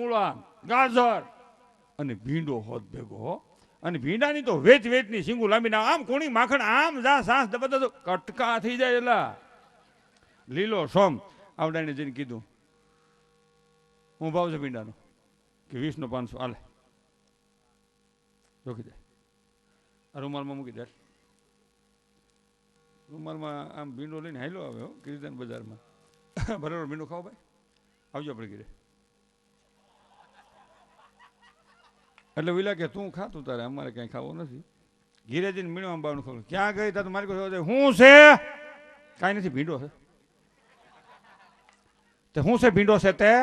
મૂળા, ગાજર અને ભીંડો હોત ભેગો. અને ભીંડાની તો વેચની સિંગુ લાંબી ના આમ કોણી માખણ આમ જા સાસ બધા કટકા થઈ જાય. એલા લીલો સોમ આવડાને જઈને કીધું હું ભાવ છે ભીંડાનો કે 20 નો 500 હાલે રોકી દે. આ રૂમાલમાં મૂકી દે. રૂમાલમાં આમ ભીંડો લઈને હાલો આવે કીર્તન બજારમાં બરાબર ભીંડો ખાઓ ભાઈ આવજો આપણે ઘરે. એટલે વિલા કે તું ખાતું તારે અમારે કઈ ખાવું નથી. ઘીરે જઈને મીણો આમ બાવનું ખાવું. ક્યાં ગઈ તા મારી કોઈ શું છે? કાંઈ નથી ભીંડો છે. તે શું છે ભીંડો છે તે?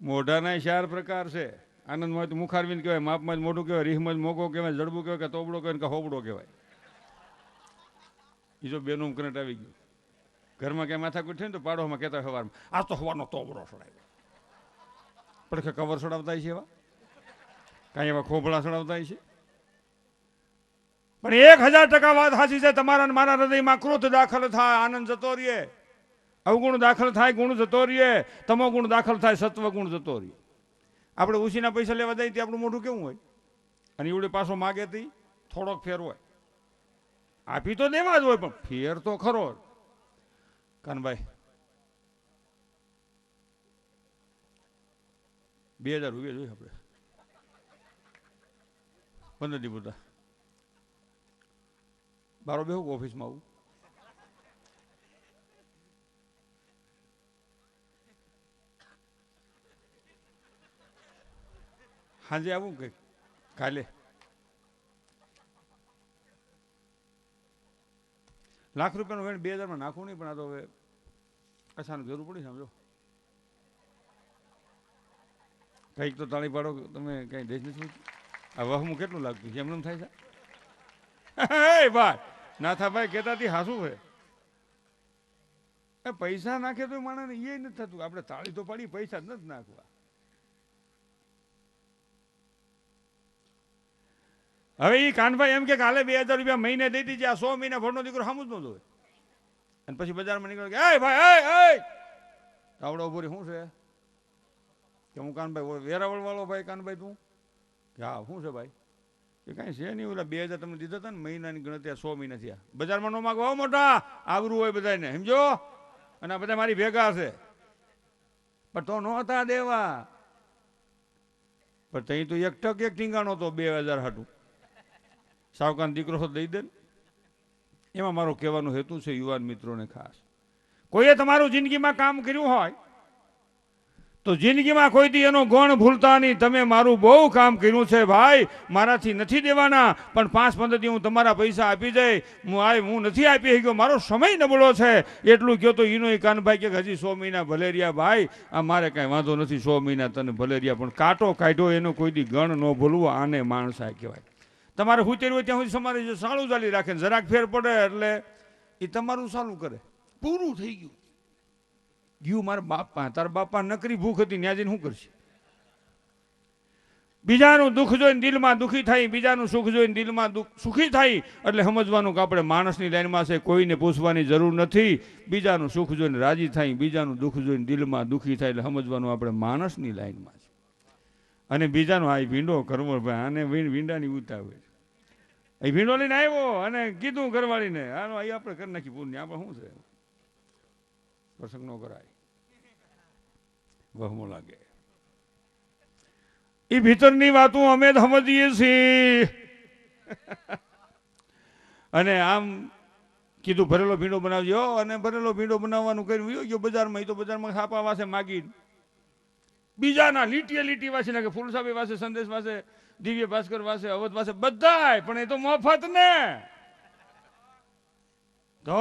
મોઢાના 4 પ્રકાર છે. આનંદમાં મુખારવિંદ કહેવાય, માપમાં મોઢું કહેવાય, રીહમાં મોગો કહેવાય, જડબું કહેવાય કે તોબડો કહેવાય કે હોબડો કહેવાય. એ જો બેનું કરંટ આવી ગયું ઘરમાં ક્યાંય માથાકૂટ થાય ને તો પાડોમાં કહેતા સવારમાં આ તો સવારનો તોબડો સડાવ્યો. પડખે કવર સડાવતા છે એવા કાંઈ એવા ખોભળા સડાવતા છે. પણ 1000% વાત સાચી છે. તમારા મારા હૃદયમાં ક્રોધ દાખલ થાય આનંદ જતો રહીએ, અવગુણ દાખલ થાય ગુણ જતો રહીએ, તમો ગુણ દાખલ થાય સત્વ ગુણ જતો રહીએ. આપણે ઉછીના પૈસા લેવા જઈએ ત્યાં આપણું મોઢું કેવું હોય અને એવડે પાછો માગે તી થોડોક ફેર હોય. આપી તો દેવા જ હોય પણ ફેર તો ખરો. કાનભાઈ 2000 રૂપિયા જોઈએ આપણે 15 દી પૂરતા. બારો બેહું ઓફિસમાં આવું સાંજે આવું કે કાલે લાખ રૂપિયાનું વેણ 2000માં નાખવું નહીં. પણ આ તો હવે અચાનક જરૂર પડી સમજો. કંઈક તો તાળી પાડો તમે કઈ દેશ નથી. આ વહમું કેટલું લાગતું છે એમને થાય છે ભાઈ નાથાભાઈ કહેતાથી હાસું છે. પૈસા નાખે તો માણસને એ નથી થતું. આપણે તાળી તો પાડી પૈસા જ નથી નાખવા. હવે એ કાનભાઈ એમ કે કાલે 2000 રૂપિયા મહિને દઈ દીધી. આ 100 મહિના ભરનો દીકરો સામું જ ન જોવે. અને પછી બજારમાં નીકળે કે એ ભાઈ આવડો ઉભો શું છે કે હું કાનભાઈ વેરાવળ વાળો ભાઈ કાનભાઈ તું કે હા શું છે ભાઈ કે કાંઈ છે નહીં. ઓલા 2000 તમને દીધા હતા ને મહિનાની ગણતરી 100 મહિના થયા. બજારમાં નો માગવા મોટા આવરું હોય બધાને સમજો. અને આ બધા મારી ભેગા છે પણ તો નહોતા દેવા. પણ તઈ તો એક ટક એક ટીંગાણો તો 2000 હાટું સાવકાન દીકરો દઈ દે. એમાં મારો કહેવાનો હેતુ છે યુવાન મિત્રોને ખાસ. કોઈએ તમારું જિંદગીમાં કામ કર્યું હોય તો જિંદગીમાં કોઈથી એનો ગુણ ભૂલતા નહીં. તમે મારું બહુ કામ કર્યું છે ભાઈ, મારાથી નથી દેવાના પણ 5-15 દી હું તમારા પૈસા આપી જાય. હું નથી આપી શક્યો, મારો સમય નબળો છે એટલું કહો તો એનો કાનભાઈ કે હજી 100 મહિના ભલે રહ્યા ભાઈ. આ મારે કાંઈ વાંધો નથી 100 મહિના તને ભલે રહ્યા પણ કાંટો કાઢ્યો એનો કોઈથી ગણ ન ભૂલવું. આને માણસા કહેવાય. તમારે હુતેર હોય ત્યાં સુધી તમારે સાળું ચાલી રાખે જરાક ફેર પડે એટલે એ તમારું સારું કરે. પૂરું થઈ ગયું ગયું મારા બાપા. તારા બાપા નકરી ભૂખ હતી ત્યાં જઈને શું કરશે? બીજાનું દુઃખ જોઈને દિલમાં દુઃખી થાય, બીજાનું સુખ જોઈને દિલમાં સુખી થાય. એટલે સમજવાનું કે આપણે માણસની લાઈનમાં છે, કોઈને પૂછવાની જરૂર નથી. બીજાનું સુખ જોઈને રાજી થાય, બીજાનું દુઃખ જોઈને દિલમાં દુઃખી થાય. એટલે સમજવાનું આપણે માણસની લાઈનમાં છે. અને બીજાનું આ ભીંડો કરવો ભાઈ આને ભીંડાની ઉતાવે છે. એ ભીંડો લઈને આવ્યો અને કીધું ઘરવાળીને હાલો અહીં આપણે કરી નાખી પૂર્ણ. આપણે શું છે પ્રસંગ નો કરાય વહમો લાગે. એ ભીતરની વાતો અમે જ સમજીએ છીએ. અને આમ કીધું ભરેલો ભીંડો બનાવજો અને ભરેલો ભીંડો બનાવવાનું કર્યું ગયો બજારમાં. એ તો બજારમાં છાપા વાસે માગી બીજાના લીટી વાસે નાખે, ફૂલસાબી વાસે, સંદેશ વાસે, દિવ્ય ભાસ્કર વાસે, અવધ વાસે બધાય. પણ એ તો મફત ને તો.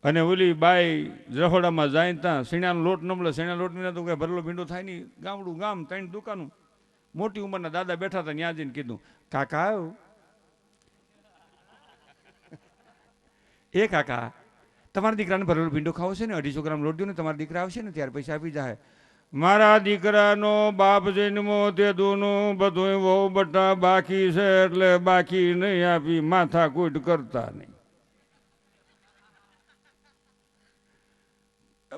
અને ઓલી બાઈ રહોડામાં જાય ત્યાં સીણાનો લોટ ન મળે. સીણા લોટ વિના તો કઈ ભરેલો ભીંડો થાય નહીં. ગામડું ગામ 3 દુકાનું. મોટી ઉંમરના દાદા બેઠા હતા ત્યાં જઈને કીધું કાકા એ કાકા તમારા દીકરાને ભરેલો ભીંડો ખાવો છે ને 250 ગ્રામ લોટ દો ને તમારા દીકરા આવશે ને ત્યારે પૈસા આપી જાય. મારા દીકરાનો બાપ જન્મો તે દૂનું બધું બહુ બટા બાકી છે એટલે બાકી નહીં આપી માથા કૂટ કરતા નહીં.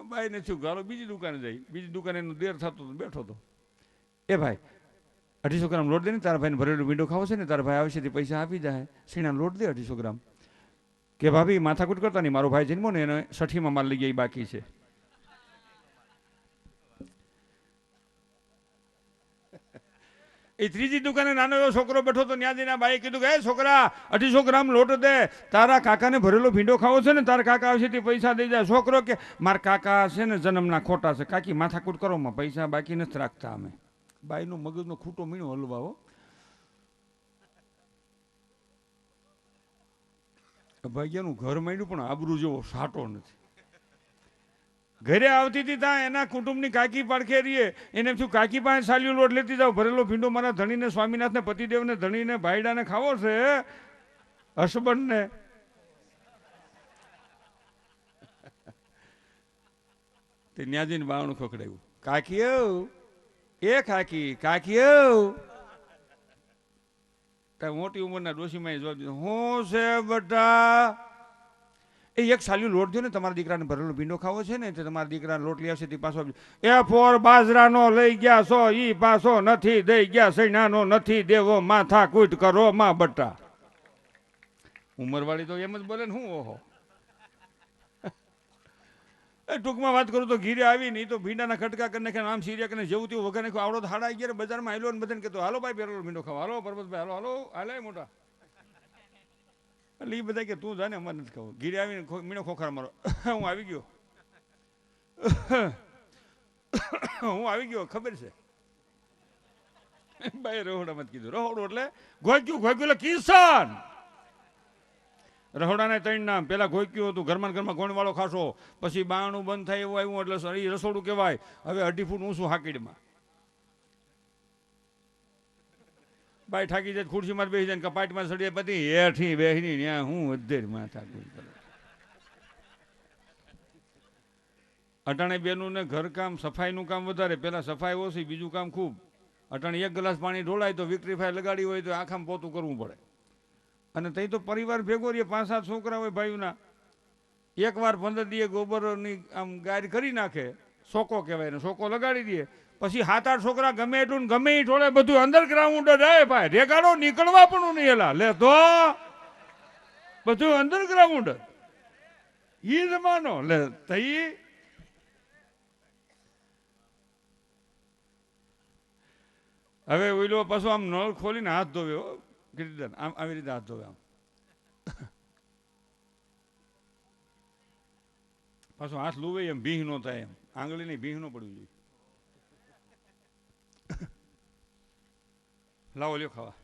બાઈને થયું ગાલો બીજી દુકાને જાય, બીજી દુકાને એનું દેર થતો બેઠો હતો. એ ભાઈ 250 ગ્રામ લોટ દે ને, તારા ભાઈને ભરેલું ભીંડો ખાવો છે ને, તારા ભાઈ આવશે તે પૈસા આપી જાય, સીણા લોટ દે 250 ગ્રામ. કે ભાભી માથાકૂટ કરતા નહીં, મારો ભાઈ જન્મો ને એને 60માં માલ લઈ ગયા એ બાકી છે. એ ત્રીજી દુકાને નાનો એવો છોકરો બેઠો તો ત્યાં જઈને બાઈએ કીધું કે છોકરા 250 ગ્રામ લોટ દે, તારા કાકાને ભરેલો ભીંડો ખાવો છે ને, તારા કાકા આવશે તે પૈસા દઈ જાય. છોકરો કે મારા કાકા છે ને જન્મના ખોટા છે, કાકી માથાકૂટ કરો માં પૈસા બાકી નથી રાખતા અમે. બાઈનો મગજનો ખૂટો મીણો હલવાવો. ભાગ્યનું ઘર માંડ્યું પણ આબરૂ જેવો સાટો નથી. ઘરે આવતી હતી ત્યાં એના કુટુંબની કાકી પડખે રહીએ, એને શું કાકી પાસે સાલ્યું લોટ લેતી જાવ, ભરેલો ભીંડો મારા ધણીને સ્વામિનાથને પતિદેવને ધણીને ભાઈડાને ખાવો છે, હસબન્ડને. તે ન્યાજીને બાવણું ખોખડાયું, કાકી એ કાકી કાકી મોટી ઉંમરના ડોશીમાં જોવા દીધું, હું છે બટા? એ એક સાલ્યું લોટ દો ને, તમારા દીકરાને ભરેલો ભીંડો ખાવો છે ને, તમારા દીકરાને લોટ લઈ આવશે તે પાછો એ ફોર બાજરાનો લઈ ગયા છો, ઈ પાછો નથી દઈ ગયા, સૈનાનો નથી દેવો, માથા કૂટ કરો માં બટા. ઉંમરવાળી તો એમ જ બોલે ને, હું ઓહો. ટૂંકમાં વાત કરું તો ઘીરે આવી નહીં તો ભીંડાના ખટકા કરી નાખ્યા, આમ સીરિયા કરીને જેવું તેવું વગર નાખ્યું. આવડો હાડા આવી ગયા બજારમાં આવેલો ને બધાને કહેતો હાલો ભાઈ ભરેલો ભીંડો ખાવા, હાલો પરબતભાઈ હાલો હાલો હાલે મોટા. એટલે એ બધા કે તું જાને અમારે નથી ખાવું. ઘીરે આવીને મીણો ખોખાર મારો, હું આવી ગયો, હું આવી ગયો ખબર છે. ભાઈ રહોડામાં કીધું, રહોડું એટલે ઘોક્યું એટલે કિસાન. રહોડાને 3 નામ, પેલા ઘોક્યું હતું, ઘરમાં ગોણવાળો ખાસો, પછી બાણું બંધ થાય એવું આવ્યું એટલે એ રસોડું કહેવાય. હવે 2.5 ફૂટ ઊંચું હાકીડમાં. બાઈ ઠાકી જાય, ખુરશીમાં બેસી જાય, કપાટમાં સડી જાય, બધી હેઠી બેસી ત્યાં હું અધેર માથા કરું. અટાણે બેનું ને ઘરકામ સફાઈનું કામ વધારે, પેલા સફાઈ ઓછી, બીજું કામ ખૂબ. અટાણે 1 ગ્લાસ પાણી ઢોળાય તો વિક્ટ્રીફાઈ લગાડી હોય તો આખામાં પોતું કરવું પડે. અને તઈ તો પરિવાર ભેગો રહીએ, 5-7 છોકરા હોય ભાઈઓના. એકવાર 15 દીએ ગોબરની આમ ગાય કરી નાખે, સોકો કહેવાય ને, સોકો લગાડી દે. પછી 7-8 છોકરા ગમે એટલું ગમે એ ઢોળે, બધું અંડરગ્રાઉન્ડ જ આવે ભાઈ. રેગાડો નીકળવા પણ નહીં એલા લે તો બધું અંડરગ્રાઉન્ડ ઈ જ માનો લે તઈ. હવે ઓઈલો પાછો આમ નળ ખોલીને હાથ ધોવ્યો, આમ આવી રીતે હાથ ધોવે, આમ પાછો હાથ લુવે એમ ભીહ નો થાય, એમ આંગળી ની ભીહ નો પડવી જોઈએ. લાવો લ્યો ખાવા.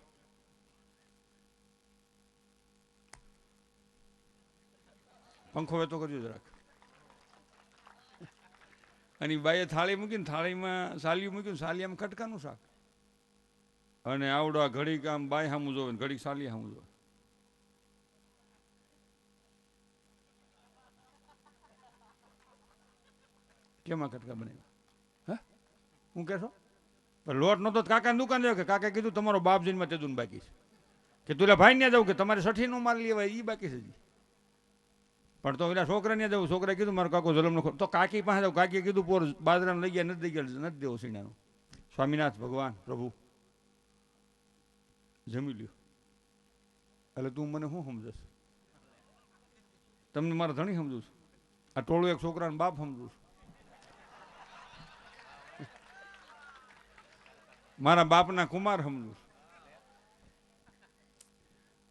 પંખો વેતો કરજો જરાક. અને બાઈએ થાળી મૂકીને થાળીમાં સાલિયું મૂક્યું, સાલિયામાં ખટકાનું શાક. અને આવડો ઘડીક આમ બાય સામું જોવે, ઘડીક સાલી સામું જોવે. કેમાં ખટકા બનાવ્યા? હે હું કહેશો? લોટ નતો કાકાની દુકાન જાવ કે કાકા કીધું તમારો બાપ જઈને તે દુન બાકી છે, કે તુલા ભાઈ ને જાવ કે તમારે 60નો માલ લેવાય એ બાકી છે. પણ તો પેલા છોકરા ને જવું, છોકરાએ કીધું મારો કાકો જલમનો, તો કાકી પાસે જાવ, કાકીએ કીધું પોર બાજરાને લઈ ગયા, નથી દઈ ગયા, નથી દેવો સીણાનો. સ્વામિનાથ ભગવાન પ્રભુ જમી લ્યો. એટલે તું મને શું સમજસ? તમને મારા ધણી સમજુ છું, આ ટોળું એક છોકરાનો બાપ સમજુ છું, મારા બાપના કુમાર સમજુ.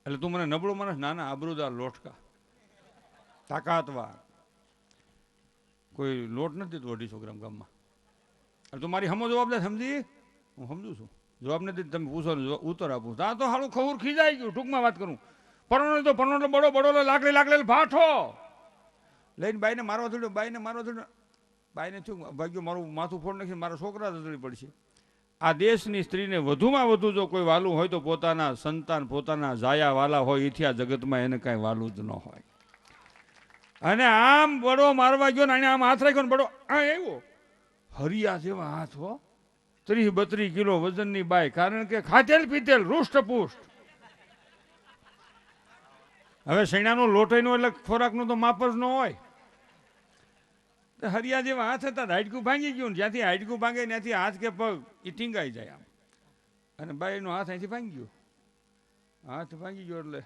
એટલે તું મને નબળો માણસ? નાના આબરૂદાર લોટકા, તાકાતવાર. કોઈ લોટ નથી દેતું 250 ગ્રામ ગામમાં. એટલે તું મારી હમો જવાબદાર સમજી? હું સમજુ છું. જવાબ નથી તમે પૂછો ને ઉત્તર આપું. ત્યાં તો હાલું ખબર ખીજાઈ ગયું. ટૂંકમાં વાત કરું, પરણો બડો બડો લાકડી ભાઠો લઈને બાઈને મારવા થોડ્યો, બાઈને મારવા થોડ્યો. બાઈને થયું ભાગ્યો મારું માથું ફોડ નાખીને મારા છોકરા ધતડી પડશે. આ દેશની સ્ત્રીને વધુમાં વધુ જો કોઈ વાલું હોય તો પોતાના સંતાન, પોતાના જાયા વાલા હોય. એથી આ જગતમાં એને કાંઈ વાલું જ ન હોય. અને આમ બડો મારવા ગયો ને આમ હાથ રાખ્યો ને બડો આ આવ્યો, હરિયા જેવા હાથ હો, 30-32 કિલો વજનની બાઈ, કારણ કે ખાતેલ પીતેલ રૂષ્ટપુષ્ટ. હવે સૈણાનું લોટાઈનું એટલે ખોરાકનું તો માપ જ ન હોય. હરિયા જેવા હાથ હતા, હાડકું ભાંગી ગયું. જ્યાંથી હાડકું ભાંગે ત્યાંથી હાથ કે પગ એ ટીંગાઈ જાય આમ. અને બાઈનો હાથ અહીંથી ભાંગી ગયો. હાથ ભાંગી ગયો એટલે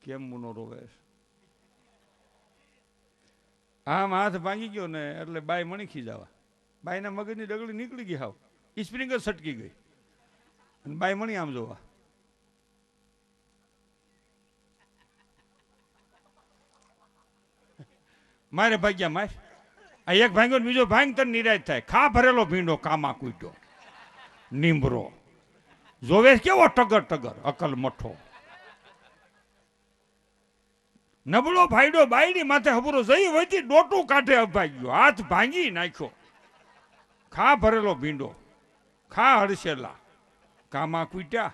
કેમ મુનો રોવે? આમ હાથ ભાંગી ગયો ને એટલે બાઈ મણીખી જવા. બાઈના મગજની ડગલી નીકળી ગઈ, હાવ સ્પ્રિંગ જ સટકી ગઈ. અને બાઈ મણી આમ જોવા. મારે ભાગ્યા માર. આ એક ભાંગ્યો બીજો ભાંગ તને નિરાશ થાય. ખા ભરેલો ભીંડો કામા કૂટ્યો નીમરો. જોવે કેવો ટગર ટગર અકલ મઠો. નબળો ભાઈડો બાયડી માથે હબરો જઈ વહીથી ડોટું કાઢે અભાગ્યો. હાથ ભાંગી નાખ્યો. ખા ભરેલો ભીંડો ખા હડસેલા કામા કૂટ્યા.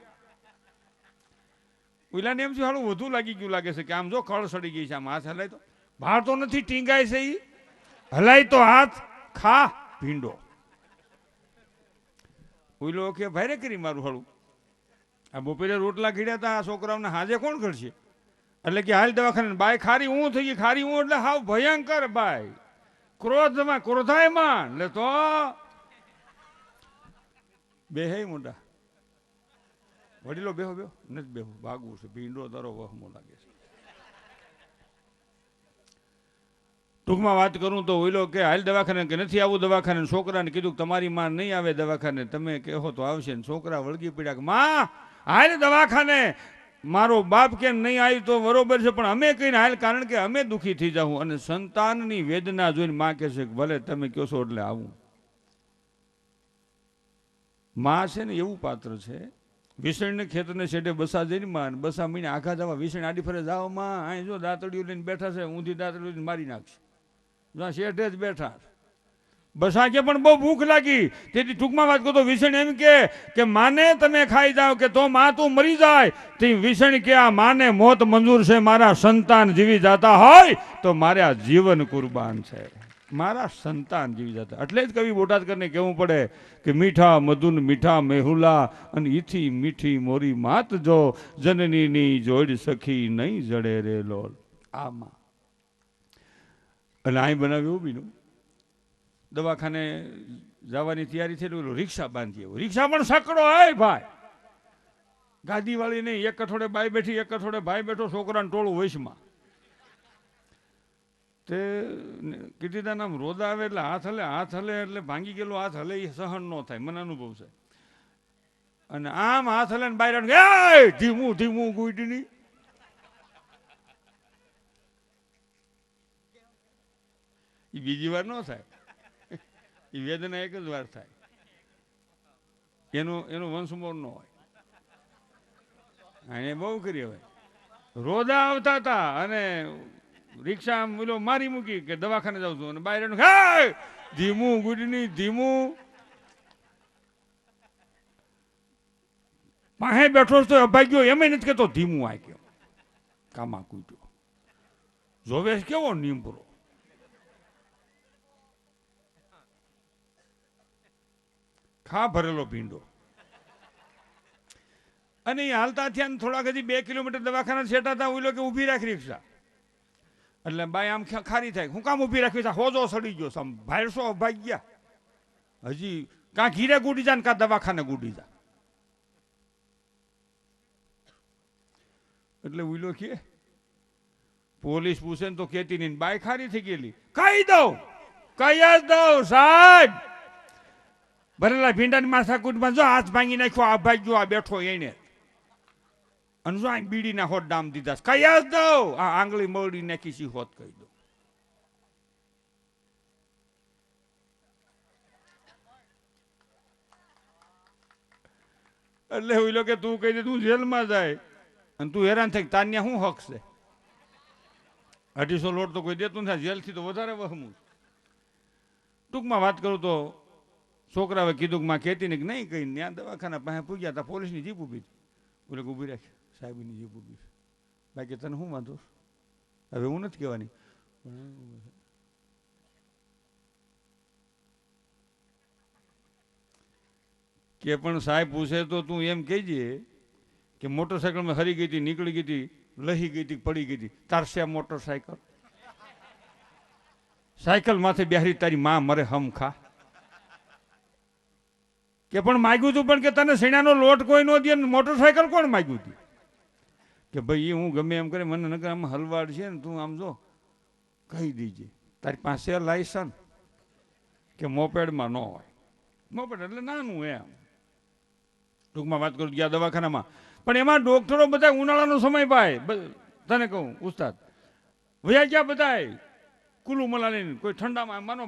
ઓલાને એમ હાલું વધુ લાગી ગયું લાગે છે કે આમ જો ખળ સડી ગઈ છે. આમ હાથ હલાય તો બહાર તો નથી ટીંગાય છે. ઈ હલાય તો હાથ ખા ભીંડો. ઓલો કે ભાઈ રે કરી મારું હળું. આ બપોરે રોટલા ખીડ્યા હતા. આ છોકરાઓને હાજે કોણ કરશે? એટલે કે હાલ દવાખાને. બાય ખારી હું થઈ ગઈ. ખારી હું એટલે હાવ ભયંકર બાય. ક્રોધમાં ક્રોધાયમાં એટલે તો બેહે મોટા વડીલો બેહો બેહો નથી બેહો ભાગવું છે. ભીંડો તારો વહમો લાગે છે. ટૂંકમાં વાત કરું તો ઓઈલો કે હાલ દવાખાને કે નથી આવું દવાખાને. છોકરાને કીધું કે તમારી માં નહીં આવે દવાખાને, તમે કહો તો આવશે. ને છોકરા વળગી પડ્યા કે માં હાલ દવાખાને. મારો બાપ કે નહીં આવી તો બરોબર છે, પણ અમે કહીને હાલ, કારણ કે અમે દુઃખી થઈ જાઉં. અને સંતાનની વેદના જોઈને માં કહે છે કે ભલે તમે કહો છો એટલે આવું. માં છે ને એવું પાત્ર છે. વિસણને ખેતરને શેઠે બસા જઈને માં બસા મહિને આખા જવા વિસણ આડી ફરે જાઓ માં અહીં જો દાંતડીઓ લઈને બેઠા છે. ઊંધી દાંતડીઓ લઈને મારી નાખશે. જ્યાં શેઠે જ બેઠા. બસા કે પણ બહુ ભૂખ લાગી. તેથી ટૂંકમાં વાત કરતો વિસણ એમ કે માને તમે ખાઈ જાઓ કે તો માં તું મરી જાય. તે વિસણ કે આ માને મોત મંજૂર છે. મારા સંતાન જીવી જતા હોય તો મારે આ જીવન કુરબાન છે. મારા સંતાન જીવી જતા. એટલે જ કવિ બોટાદકરને કહેવું પડે કે મીઠા મધુન મીઠા મેહુલા અને ઈથી મીઠી મોરી માત જો જનનીની જોડ સખી નહીં જડે રે લોલ. આમાં અને અહીં બનાવ્યું બીનું દવાખાને જવાની તૈયારી થયેલું. રિક્ષા બાંધી આવ્યો. રિક્ષા પણ સકડો હોય ભાઈ. ગાદી વાળી નહીં. એક કઠોડે બાઈ બેઠી, એક કઠોડે ભાઈ બેઠો. છોકરાને ટોળું વૈશમાં. તે કીધીતા નામ રોદા આવે એટલે હાથ હલે એટલે ભાંગી ગયેલો હાથ હલે એ સહન ન થાય. મને અનુભવ છે. અને આમ હાથ હલે ને બહાર ધીમું ધીમું ગુઈડીની એ બીજી વાર ન થાય. એ વેદના એક જ વાર થાય. એનો વંશમોર ન હોય. એને બહુ કરી હવે. રોદા આવતા હતા અને રિક્ષા મારી મૂકી કે દવાખાને જાઉં છું. અને બહાર ધીમું ગુડની ધીમું. પાસે બેઠો તો અભાગ્યો એમ નથી કેતો ધીમું આ ગયો કામા કૂટ્યો. જોવે કેવો નીમરો. ખા ભરેલો ભીંડો. અને એ હાલતા થયા ને થોડાક હજી 2 કિલોમીટર દવાખાના છેટા હતા. ઓલો કે ઊભી રાખ રિક્ષા. એટલે બાઈ આમ ખારી થાય. હું કામ ઊભી રાખવી છે? હોજો સડી ગયો. ભાઈસો ભાગ્યા. હજી કાં ઘીરે ગુડી જા ને કાં દવાખાને ગુડી જા. એટલે ઓલો કે પોલીસ પૂછે ને તો કેતી નહીં. બાઈ ખારી થઈ ગયેલી. કહી દઉં જ દઉં સાહેબ. ભરેલા ભીંડાની માથાકૂટમાં જો હાથ ભાંગી નાખ્યો. આ ભાગ્યો આ બેઠો એને. અને જો બીડીના હોટ ડામ દીધા. કઈ જ દઉં. આ આંગળી મળી નાખી સી હોત કહી દઉં. એટલે ઓલો કે તું કહી દે તું જેલમાં જાય અને તું હેરાન થાય. તાન્યા શું હક છે? 250 લોટ તો કોઈ દેતું નથી. જેલથી તો વધારે વહમું. ટૂંકમાં વાત કરું તો છોકરાએ કીધું કે માં કહેતી ને કે નહીં કઈ. ત્યાં દવાખાના પાસે પૂગ્યા હતા. પોલીસની જીપ ઊભી. ઓલે ઊભી રાખી. સાહેબની જીપ ઊભી. બાકી તને શું વાંધો? હવે હું નથી કહેવાની. કે પણ સાહેબ પૂછે તો તું એમ કહેજે કે મોટરસાયકલમાં હરી ગઈ હતી, નીકળી ગઈ હતી, લહી ગઈ હતી, પડી ગઈ હતી. તારશે મોટરસાયકલ? સાયકલ માથે બેહરી તારી માં મરે હમ ખા. કે પણ માગ્યું તું પણ કે તને શેણાનો લોટ કોઈ નો દે, મોટરસાયકલ કોણ માગ્યું હતું? કે ભાઈ હું ગમે એમ કરે, મને નકર આમ હલવાડ છે ને, તું આમ જો કહી દીજે તારી પાસે લાયસન્સ કે મોપેડમાં ન હોય. મોપેડ એટલે નાનું એમ ટૂંકમાં વાત કરું ગયા દવાખાનામાં. પણ એમાં ડોક્ટરો બધા ઉનાળાનો સમય ભાઈ તને કહું ઉસ્તાદ વયા ગયા બધા કુલુ મલાલીને, કોઈ ઠંડામાં માનો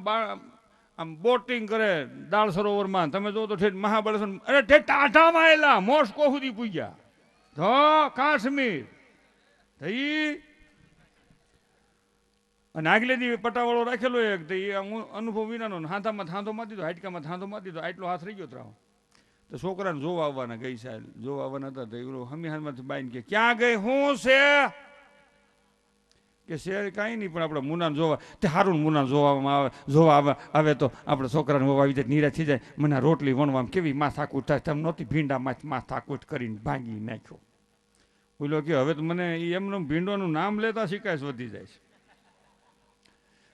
આમ બોટિંગ કરે દાળ સરોવરમાં. તમે જો તો ઠેઠ મહાબળેશ્વર, અરે ઠેઠ ટાઢામાં આવેલા મોસ્કો સુધી પૂગ્યા તો કાશ્મીર થઈ. અને આગલે દી પટાવાળો રાખેલો એક તો એ અનુભવ વિનાનો હાથામાં થાંધો મારી દીધો, હાડકામાં થાંધો મારી દીધો, આટલો હાથ રહી ગયો ત્રાવ. તો છોકરાને જોવા આવવાના ગઈ સાહેબ જોવા આવવાના હતા. તો એલો હમી હાથમાંથી બાઈને કે ક્યાં ગઈ શું છે? કે શેર કાંઈ નહીં પણ આપણે મુનાને જોવા. તે સારું મુનાને જોવા આવે તો આપણે છોકરાને હોવા આવી જાય, નીરા થઈ જાય. મને રોટલી વણવામાં કેવી માથાકૂટ થાય, તમે નહોતી ભીંડામાં માથાકૂટ કરીને ભાંગી નાખ્યો. બોલો કે હવે તો મને એમનું ભીંડોનું નામ લેતા શિકાયત વધી જાય છે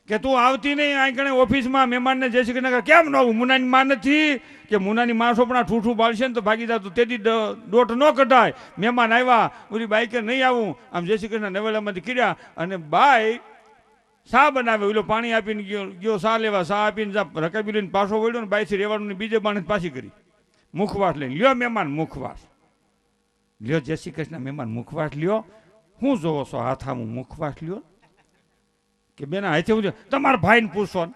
કે તું આવતી નહીં આ કણે ઓફિસમાં મહેમાનને જય શ્રી કૃષ્ણ કેમ ન આવું? મુનાની માં નથી કે મુનાની માં સોપણા ઠૂઠું બાળશે ને તો ભાગી જતું, તેથી દોટ ન કઢાય. મહેમાન આવ્યા ઓલી બાઈ કે નહીં આવું, આમ જય શ્રી કૃષ્ણ નવેલામાંથી કર્યા અને બાઈ શા બનાવે. ઓલો પાણી આપીને ગયો શા લેવા, શા આપીને રકાબી લઈને પાછો વળ્યો ને બાઈથી રહેવાનું બીજે બાણે પાછી કરી મુખવાસ લઈને લ્યો મહેમાન મુખવાસ લ્યો. જય શ્રી કૃષ્ણ મહેમાન મુખવાસ લ્યો. શું જોવો છો હાથામાં મુખવાસ લ્યો? કે બેના હાથે હું તમારા ભાઈને પૂછો ને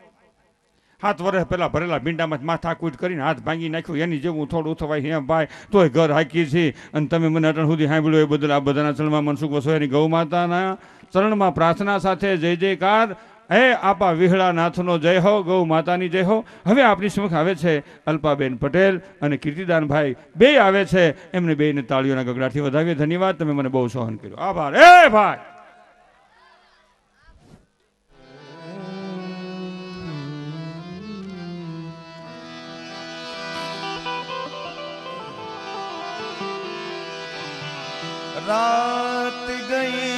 7 વર્ષ પહેલા ભરેલા ભીંડામાં માથાકૂટ કરીને હાથ ભાંગી નાખ્યો, એની જેવું થોડું થવાય હે ભાઈ, તોય ઘર હાકી છે. અને તમે મને અટણ સુધી સાંભળ્યું એ બદલ આ બધાના ચરણમાં મનસુખ વસોયાની ગૌ માતાના ચરણમાં પ્રાર્થના સાથે જય જયકાર. હે આપા વિહળા નાથનો જય હો, ગૌ માતાની જય હો. હવે આપણી સમક્ષ આવે છે અલ્પાબેન પટેલ અને કીર્તિદાનભાઈ, બે આવે છે. એમને બેને તાળીઓના ગગડાથી વધાવીએ. ધન્યવાદ, તમે મને બહુ સહન કર્યો. આભાર. એ ભાઈ रात गई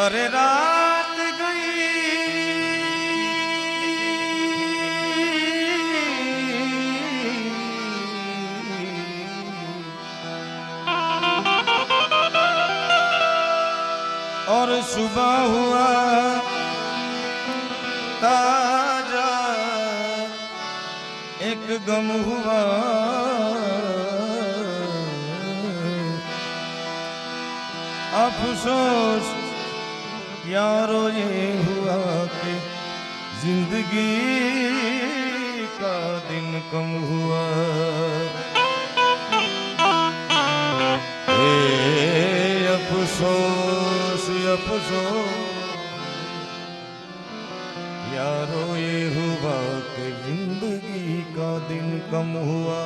अरे रात गई और सुबह हुआ एक गम हुआ अफसोस यारो ये हुआ कि जिंदगी का दिन कम हुआ अफसोस अफसोस यारो ये हुआ कि जिंदगी का दिन कम हुआ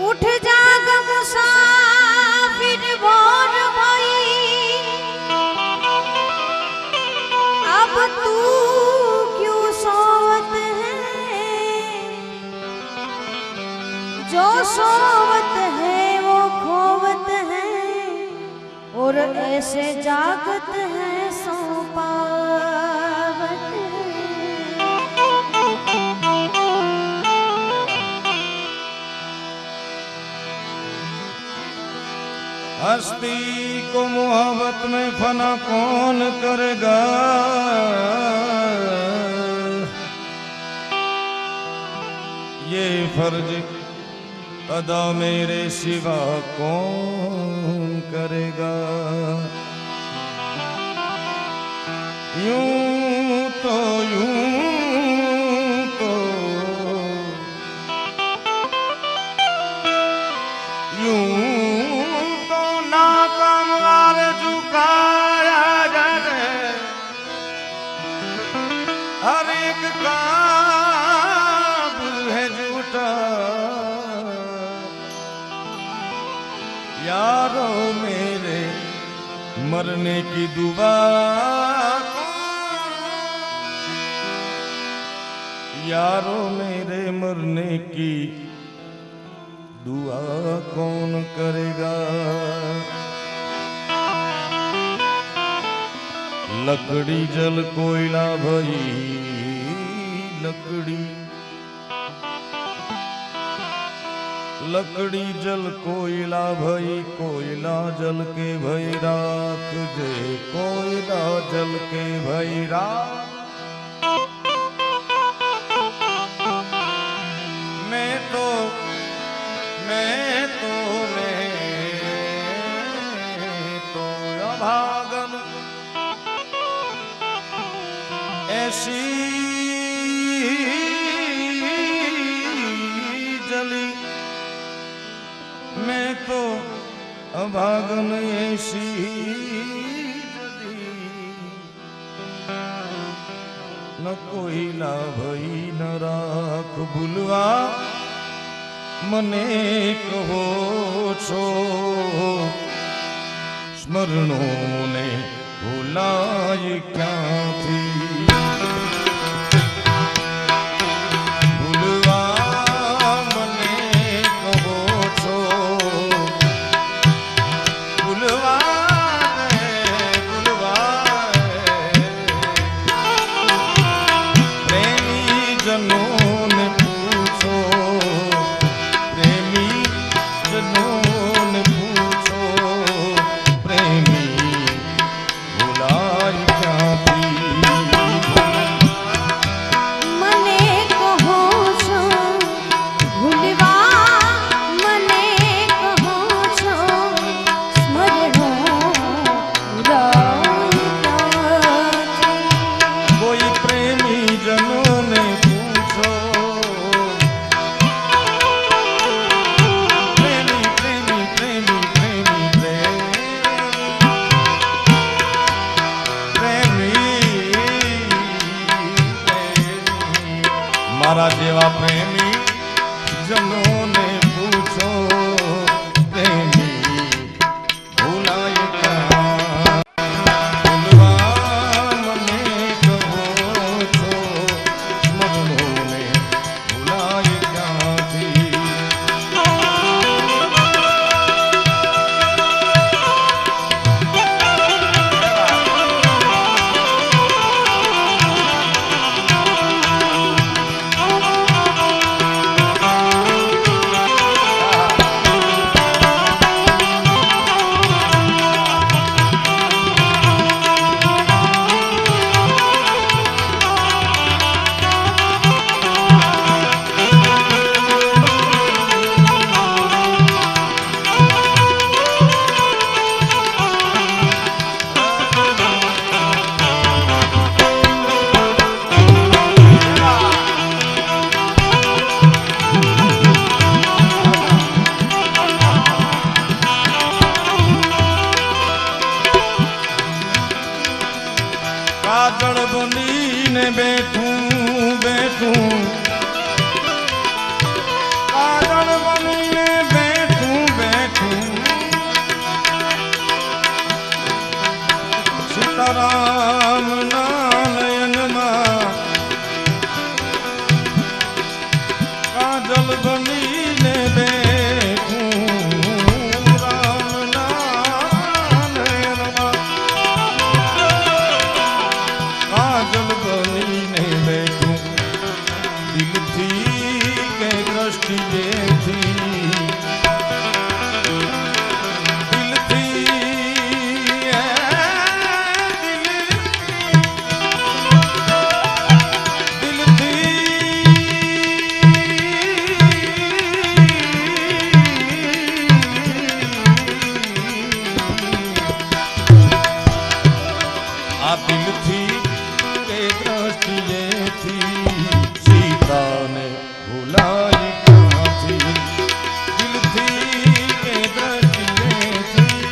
उठ जाग मुसाफिर बोर भई, अब तू क्यों सोवत है? जो सोवत है वो खोवत है, और ऐसे जागत है सो पावत है। हस्ती को मोहब्बत में फना कौन करेगा? ये फर्ज अदा मेरे सिवा कौन करेगा? यूं तो हर एक काबिल है झूठा यारों मेरे मरने की दुआ यारों मेरे मरने की दुआ कौन करेगा। लकड़ी जल कोयला भई लकड़ी जल कोयला भई कोयला जल के भई राख जे कोयला जल के भई राख। मैं तो अभागन ऐसी जली मैं तो अभागन ऐसी जली न कोयला भई न राख भूलवा મને કહો છો સ્મરણોને ભૂલાય ક્યાંથી ભૂલવા મને કહો છો ભૂલવા પ્રેમી જનોને પૂછો મારા જેવા પ્રેમી જનોને પૂછો પ્રેમી ભૂલાય ક્યાં ભૂલવા મને કહો છો સ્મરણોને ભૂલાય ક્યાંથી। કાજળ બનીને બેઠું કાજળ બનીને બેઠું સીતારામ ના નયનમાં કાજલ બનીને બેઠું રામ ના નયનમાં काजल बनीने बैठूं दिलथी के दृष्टि देखी दिलथी आ दिलथी दृष्टिएથી સીતાને ભૂલાય ક્યાંથી દિલથી કે દૃષ્ટિએથી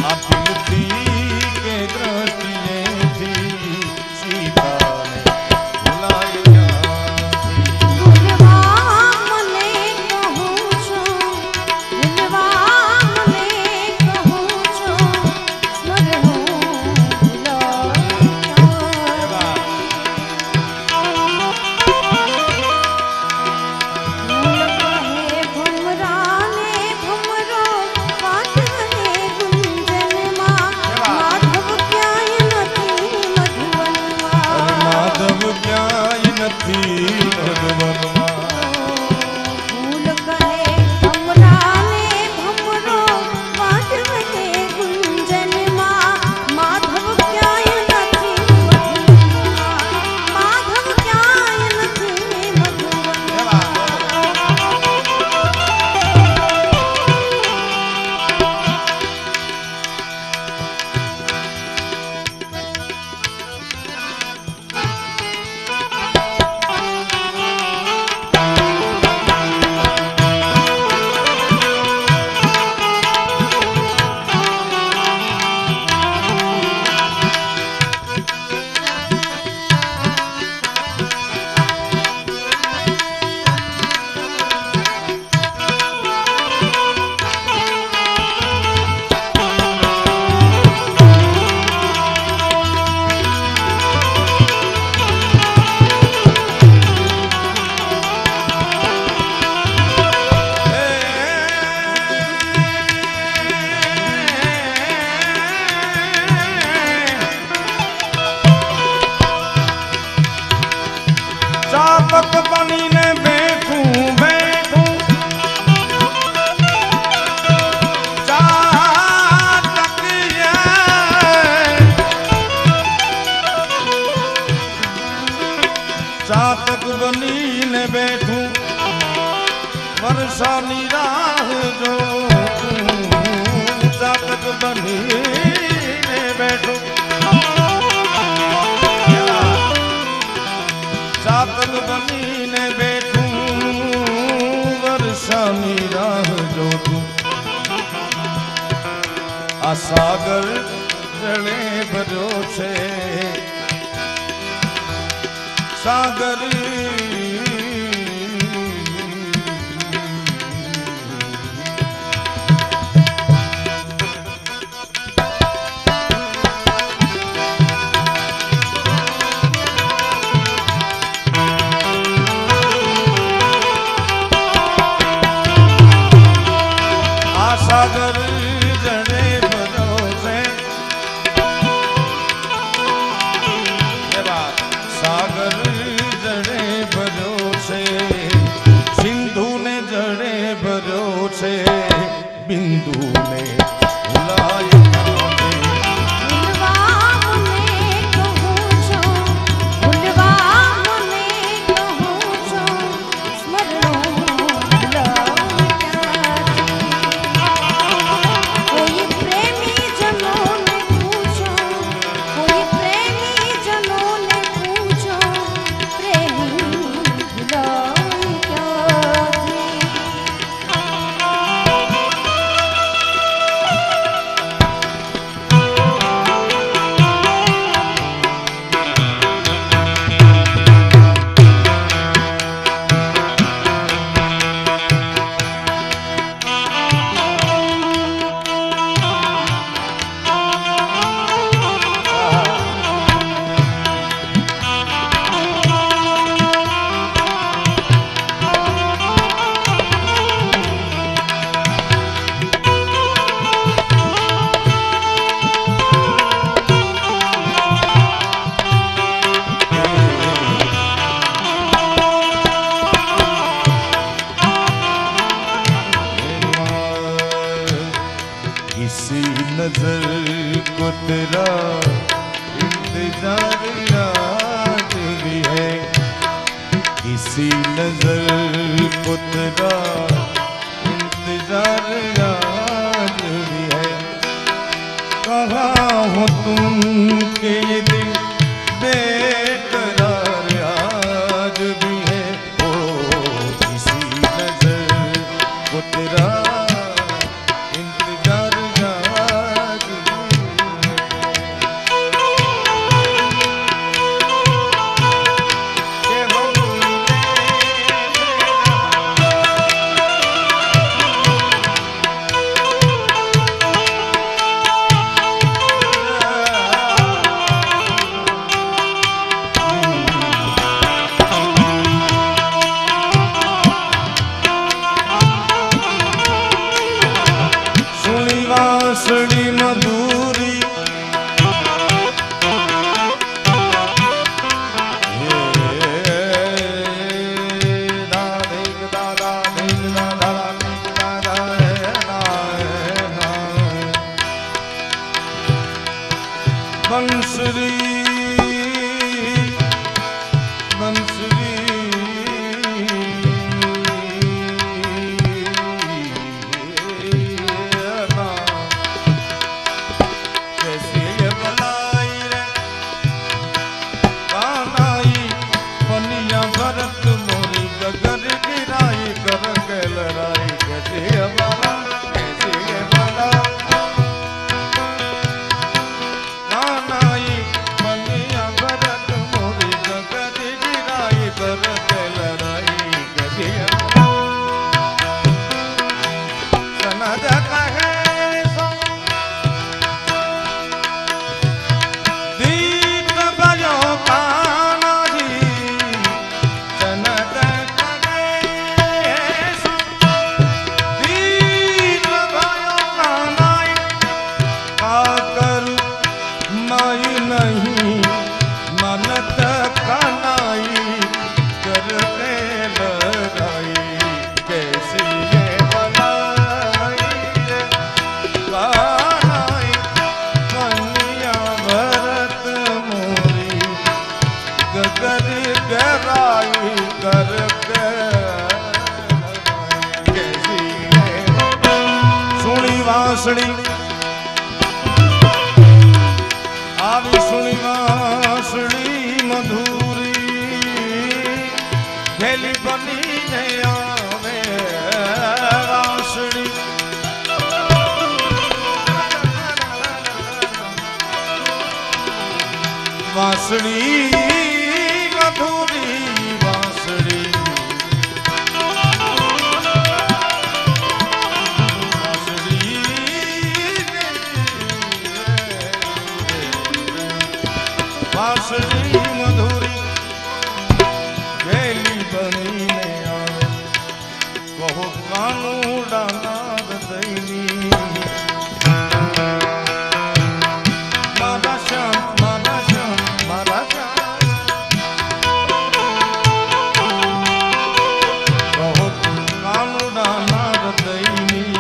આ દિલથી કે દૃષ્ટિએથી સીતાને વર્ષાની રાહ જો ચાતક બનીને બેઠો ચાતક બનીને બેઠું વર્ષાની રાહ જોતું આ સાગર જળે ભર્યો છે સાગર સાગર જડે ભરોસે સાગર જડે ભર્યો છે સિંધુ ને જડે ભર્યો છે બિંદુ ને ભૂલાય नजर को तेरा इंतजार याद भी है किसी नजर को तेरा इंतजार याद भी है कहाँ हो तुम के ये दिल बेकरार आज भी है ओ किसी नजर को तेरा वासड़ी मधुरी बंसुरी बंसुरी कर गहराई कर આવી સુણી વાંસળી મધુરી ખેલી બનીને આવે વાંસળી વાંસળી મધુરી વાંસળી વાંસળી મધુરી ગેલી બનીને આવે કહો કાનુડા નાદ દઈની મારા શ્યામ મારા શ્યામ મારા શ્યામ કહો કાનુડા નાદ દઈની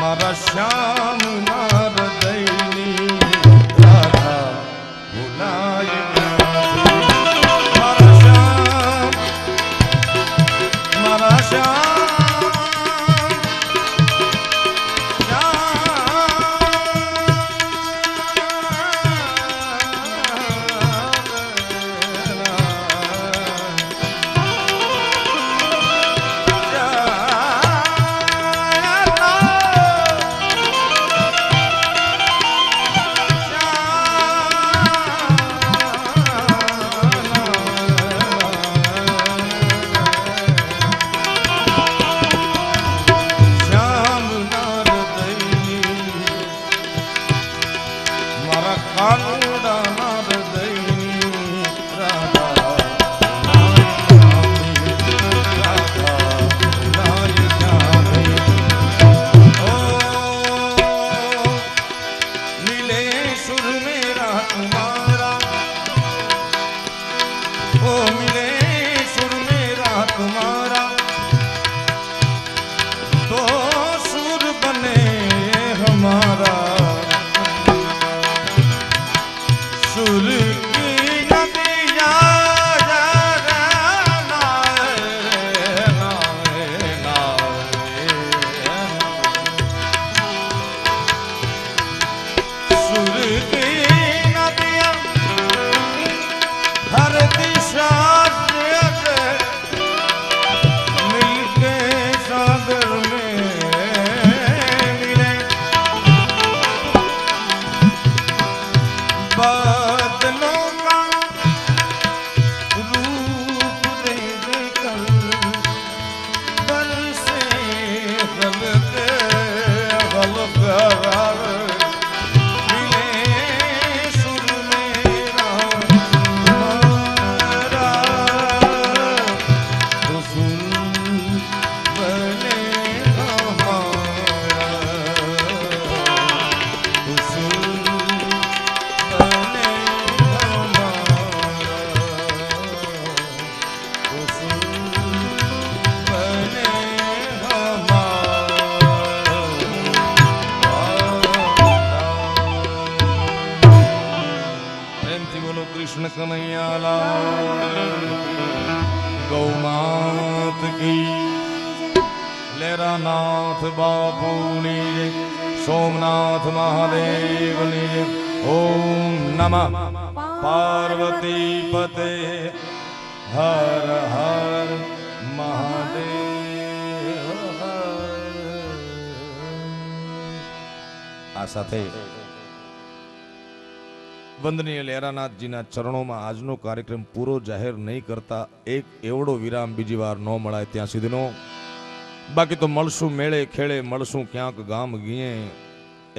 મારા શ્યામ નાદ દઈની રાધા ભુલાય મારા શ્યામ મારા શ્યામ કૃષ્ણ કનૈયાલાલ ગૌમાત કી લેરાનાથ બાપુની જય સોમનાથ મહાદેવની જય ઓમ નમઃ પાર્વતી પતે હર હર મહાદેવ આ સાથે વંદનીય લેરાનાથજીના ચરણોમાં આજનો કાર્યક્રમ પૂરો જાહેર નહીં કરતા એક એવડો વિરામ બીજી વાર ન મળાય ત્યાં સુધીનો. બાકી તો મળશું મેળે ખેડે, મળશું ક્યાંક ગામ ગીએ,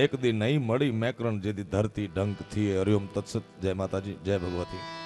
એક દી નહીં મળી મેકરણ જેથી ધરતી ઢંક થી. હરિઓમ તત્સત. જય માતાજી, જય ભગવતી.